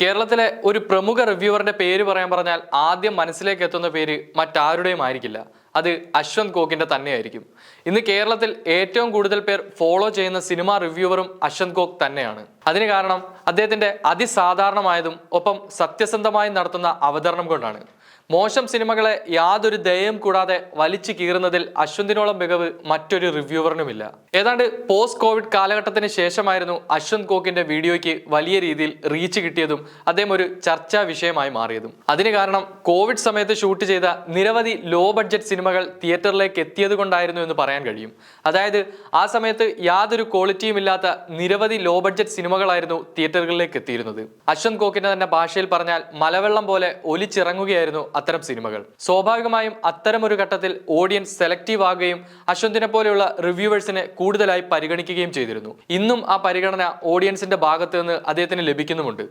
കേരളത്തിലെ ഒരു പ്രമുഖ റിവ്യൂവറിന്റെ പേര് പറയാൻ പറഞ്ഞാൽ ആദ്യം മനസ്സിലേക്ക് എത്തുന്ന പേര് മറ്റാരുടെയും ആയിരിക്കില്ല. അത് അശ്വന്ത് കോക്കിന്റെ തന്നെയായിരിക്കും. ഇന്ന് കേരളത്തിൽ ഏറ്റവും കൂടുതൽ പേർ ഫോളോ ചെയ്യുന്ന സിനിമാ റിവ്യൂവറും അശ്വന്ത് കോക്ക് തന്നെയാണ്. അതിന് കാരണം അദ്ദേഹത്തിന്റെ അതിസാധാരണമായതും ഒപ്പം സത്യസന്ധമായും നടത്തുന്ന അവതരണം കൊണ്ടാണ്. മോശം സിനിമകളെ യാതൊരു ദയയും കൂടാതെ വലിച്ചു കീറുന്നതിൽ അശ്വന്തിനോളം മികവ് മറ്റൊരു റിവ്യൂവറിനുമില്ല. ഏതാണ്ട് പോസ്റ്റ് കോവിഡ് കാലഘട്ടത്തിന് ശേഷമായിരുന്നു അശ്വന്ത് കോക്കിന്റെ വീഡിയോയ്ക്ക് വലിയ രീതിയിൽ റീച്ച് കിട്ടിയതും അദ്ദേഹം ഒരു ചർച്ചാ വിഷയമായി മാറിയതും. അതിന് കാരണം കോവിഡ് സമയത്ത് ഷൂട്ട് ചെയ്ത നിരവധി ലോ ബഡ്ജറ്റ് സിനിമകൾ തിയേറ്ററിലേക്ക് എത്തിയത് കൊണ്ടായിരുന്നു എന്ന് പറയാൻ കഴിയും. അതായത് ആ സമയത്ത് യാതൊരു ക്വാളിറ്റിയും ഇല്ലാത്ത നിരവധി ലോ ബഡ്ജറ്റ് സിനിമകളായിരുന്നു തിയേറ്ററുകളിലേക്ക് എത്തിയിരുന്നത്. അശ്വന്ത് കോക്കിന്റെ തന്നെ ഭാഷയിൽ പറഞ്ഞാൽ മലവെള്ളം പോലെ ഒലിച്ചിറങ്ങുകയായിരുന്നു അത്തരം സിനിമകൾ. സ്വാഭാവികമായും അത്തരം ഒരു ഘട്ടത്തിൽ ഓഡിയൻസ് സെലക്റ്റീവ് ആകുകയും അശ്വന്തിനെ പോലെയുള്ള റിവ്യൂവേഴ്സിനെ കൂടുതലായി പരിഗണിക്കുകയും ചെയ്തിരുന്നു. ഇന്നും ആ പരിഗണന ഓഡിയൻസിന്റെ ഭാഗത്ത് നിന്ന് അദ്ദേഹത്തിന് ലഭിക്കുന്നുമുണ്ട്.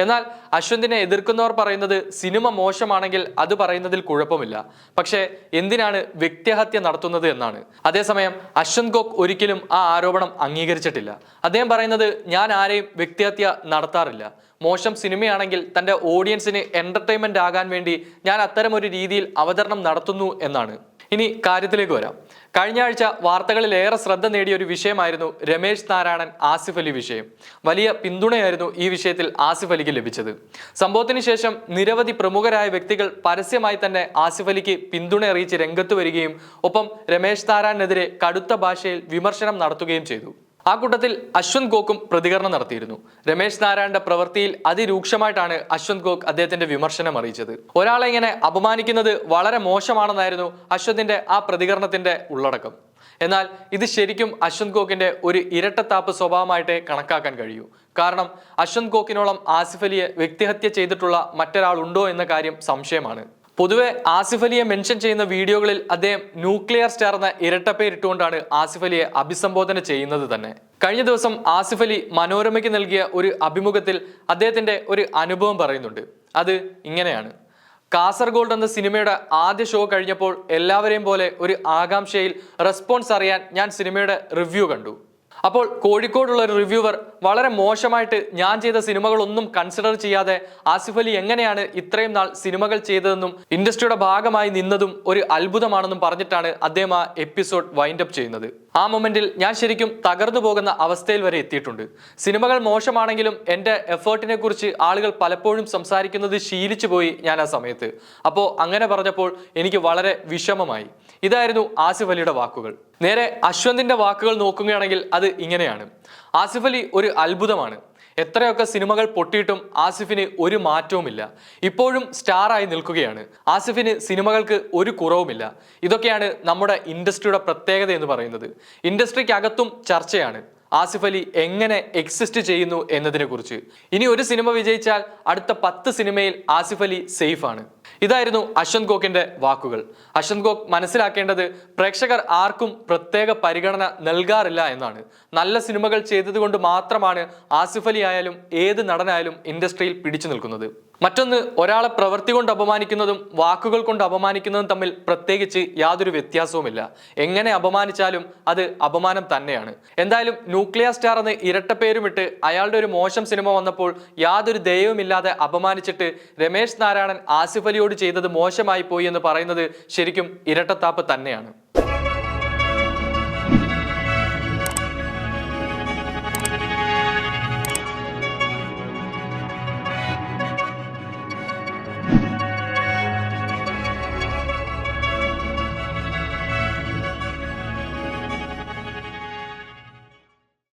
എന്നാൽ അശ്വന്തിനെ എതിർക്കുന്നവർ പറയുന്നത് സിനിമ മോശമാണെങ്കിൽ അത് പറയുന്നതിൽ കുഴപ്പമില്ല, പക്ഷേ എന്തിനാണ് വ്യക്തിഹത്യ നടത്തുന്നത് എന്നാണ്. അതേസമയം അശ്വന്ത് കോക്ക് ഒരിക്കലും ആ ആരോപണം അംഗീകരിച്ചിട്ടില്ല. അദ്ദേഹം പറയുന്നത്, ഞാൻ ആരെയും വ്യക്തിഹത്യ നടത്താറില്ല. മോശം സിനിമയാണെങ്കിൽ തൻ്റെ ഓഡിയൻസിന് എന്റർടൈൻമെന്റ് ആകാൻ വേണ്ടി ഞാൻ അത്തരം ഒരു രീതിയിൽ അവതരണം നടത്തുന്നു എന്നാണ്. ഇനി കാര്യത്തിലേക്ക് വരാം. കഴിഞ്ഞ ആഴ്ച വാർത്തകളിൽ ഏറെ ശ്രദ്ധ നേടിയ ഒരു വിഷയമായിരുന്നു രമേശ് നാരായണൻ ആസിഫ് അലി വിഷയം. വലിയ പിന്തുണയായിരുന്നു ഈ വിഷയത്തിൽ ആസിഫ് അലിക്ക് ലഭിച്ചത്. സംഭവത്തിന് ശേഷം നിരവധി പ്രമുഖരായ വ്യക്തികൾ പരസ്യമായി തന്നെ ആസിഫ് അലിക്ക് പിന്തുണ അറിയിച്ച് രംഗത്ത് വരികയും ഒപ്പം രമേശ് നാരായണനെതിരെ കടുത്ത ഭാഷയിൽ വിമർശനം നടത്തുകയും ചെയ്തു. ആ കൂട്ടത്തിൽ അശ്വന്ത് കോക്കും പ്രതികരണം നടത്തിയിരുന്നു. രമേശ് നാരായണന്റെ പ്രവൃത്തിയിൽ അതിരൂക്ഷമായിട്ടാണ് അശ്വന്ത് കോക്ക് അദ്ദേഹത്തിന്റെ വിമർശനം അറിയിച്ചത്. ഒരാളെ ഇങ്ങനെ അപമാനിക്കുന്നത് വളരെ മോശമാണെന്നായിരുന്നു അശ്വന്തിന്റെ ആ പ്രതികരണത്തിന്റെ ഉള്ളടക്കം. എന്നാൽ ഇത് ശരിക്കും അശ്വന്ത് കോക്കിന്റെ ഒരു ഇരട്ടത്താപ്പ് സ്വഭാവമായിട്ടേ കണക്കാക്കാൻ കഴിയൂ. കാരണം അശ്വന്ത് കോക്കിനോളം ആസിഫ് അലിയെ വ്യക്തിഹത്യ ചെയ്തിട്ടുള്ള മറ്റൊരാളുണ്ടോ എന്ന കാര്യം സംശയമാണ്. പൊതുവെ ആസിഫ് അലിയെ മെൻഷൻ ചെയ്യുന്ന വീഡിയോകളിൽ അദ്ദേഹം ന്യൂക്ലിയർ സ്റ്റാർ എന്ന ഇരട്ടപ്പേരിട്ടുകൊണ്ടാണ് ആസിഫ് അലിയെ അഭിസംബോധന ചെയ്യുന്നത് തന്നെ. കഴിഞ്ഞ ദിവസം ആസിഫ് അലി മനോരമയ്ക്ക് നൽകിയ ഒരു അഭിമുഖത്തിൽ അദ്ദേഹത്തിന്റെ ഒരു അനുഭവം പറയുന്നുണ്ട്. അത് ഇങ്ങനെയാണ്: കാസർഗോഡ് എന്ന സിനിമയുടെ ആദ്യ ഷോ കഴിഞ്ഞപ്പോൾ എല്ലാവരെയും പോലെ ഒരു ആകാംക്ഷയിൽ റെസ്പോൺസ് അറിയാൻ ഞാൻ സിനിമയുടെ റിവ്യൂ കണ്ടു. അപ്പോൾ കോഴിക്കോടുള്ള ഒരു റിവ്യൂവർ വളരെ മോശമായിട്ട് ഞാൻ ചെയ്ത സിനിമകളൊന്നും കൺസിഡർ ചെയ്യാതെ ആസിഫ് അലി എങ്ങനെയാണ് ഇത്രയും നാൾ സിനിമകൾ ചെയ്തതെന്നും ഇൻഡസ്ട്രിയുടെ ഭാഗമായി നിന്നതും ഒരു അത്ഭുതമാണെന്നും പറഞ്ഞിട്ടാണ് അദ്ദേഹം ആ എപ്പിസോഡ് വൈൻഡ് അപ്പ് ചെയ്യുന്നത്. ആ മൊമെന്റിൽ ഞാൻ ശരിക്കും തകർന്നു പോകുന്ന അവസ്ഥയിൽ വരെ എത്തിയിട്ടുണ്ട്. സിനിമകൾ മോശമാണെങ്കിലും എൻ്റെ എഫേർട്ടിനെ കുറിച്ച് ആളുകൾ പലപ്പോഴും സംസാരിക്കുന്നത് ശീലിച്ചു പോയി ഞാൻ ആ സമയത്ത്. അപ്പോൾ അങ്ങനെ പറഞ്ഞപ്പോൾ എനിക്ക് വളരെ വിഷമമായി. ഇതായിരുന്നു ആസിഫ് അലിയുടെ വാക്കുകൾ. നേരെ അശ്വന്തിന്റെ വാക്കുകൾ നോക്കുകയാണെങ്കിൽ അത് ഇങ്ങനെയാണ്: ആസിഫ് അലി ഒരു അത്ഭുതമാണ്. എത്രയൊക്കെ സിനിമകൾ പൊട്ടിയിട്ടും ആസിഫിന് ഒരു മാറ്റവുമില്ല. ഇപ്പോഴും സ്റ്റാറായി നിൽക്കുകയാണ്. ആസിഫിന് സിനിമകൾക്ക് ഒരു കുറവുമില്ല. ഇതൊക്കെയാണ് നമ്മുടെ ഇൻഡസ്ട്രിയുടെ പ്രത്യേകത എന്ന് പറയുന്നത്. ഇൻഡസ്ട്രിക്കകത്തും ചർച്ചയാണ് ആസിഫ് അലി എങ്ങനെ എക്സിസ്റ്റ് ചെയ്യുന്നു എന്നതിനെ കുറിച്ച്. ഇനി ഒരു സിനിമ വിജയിച്ചാൽ അടുത്ത 10 സിനിമയിൽ ആസിഫ് അലി സേഫ് ആണ്. ഇതായിരുന്നു അശ്വന്ത് കോക്കിന്റെ വാക്കുകൾ. അശ്വന്ത് കോക്ക് മനസ്സിലാക്കേണ്ടത് പ്രേക്ഷകർ ആർക്കും പ്രത്യേക പരിഗണന നൽകാറില്ല എന്നാണ്. നല്ല സിനിമകൾ ചെയ്തത് കൊണ്ട് മാത്രമാണ് ആസിഫ് അലി ആയാലും ഏത് നടനായാലും ഇൻഡസ്ട്രിയിൽ പിടിച്ചു നിൽക്കുന്നത്. മറ്റൊന്ന്, ഒരാളെ പ്രവൃത്തി കൊണ്ട് അപമാനിക്കുന്നതും വാക്കുകൾ കൊണ്ട് അപമാനിക്കുന്നതും തമ്മിൽ പ്രത്യേകിച്ച് യാതൊരു വ്യത്യാസവുമില്ല. എങ്ങനെ അപമാനിച്ചാലും അത് അപമാനം തന്നെയാണ്. എന്തായാലും ന്യൂക്ലിയർ സ്റ്റാർ എന്ന് ഇരട്ടപ്പേരുമിട്ട് അയാളുടെ ഒരു മോശം സിനിമ വന്നപ്പോൾ യാതൊരു ദയവുമില്ലാതെ അപമാനിച്ചിട്ട് രമേശ് നാരായണൻ ആസിഫ് അലിയോട് ചെയ്തത് മോശമായി പോയി എന്ന് പറയുന്നത് ശരിക്കും ഇരട്ടത്താപ്പ് തന്നെയാണ്.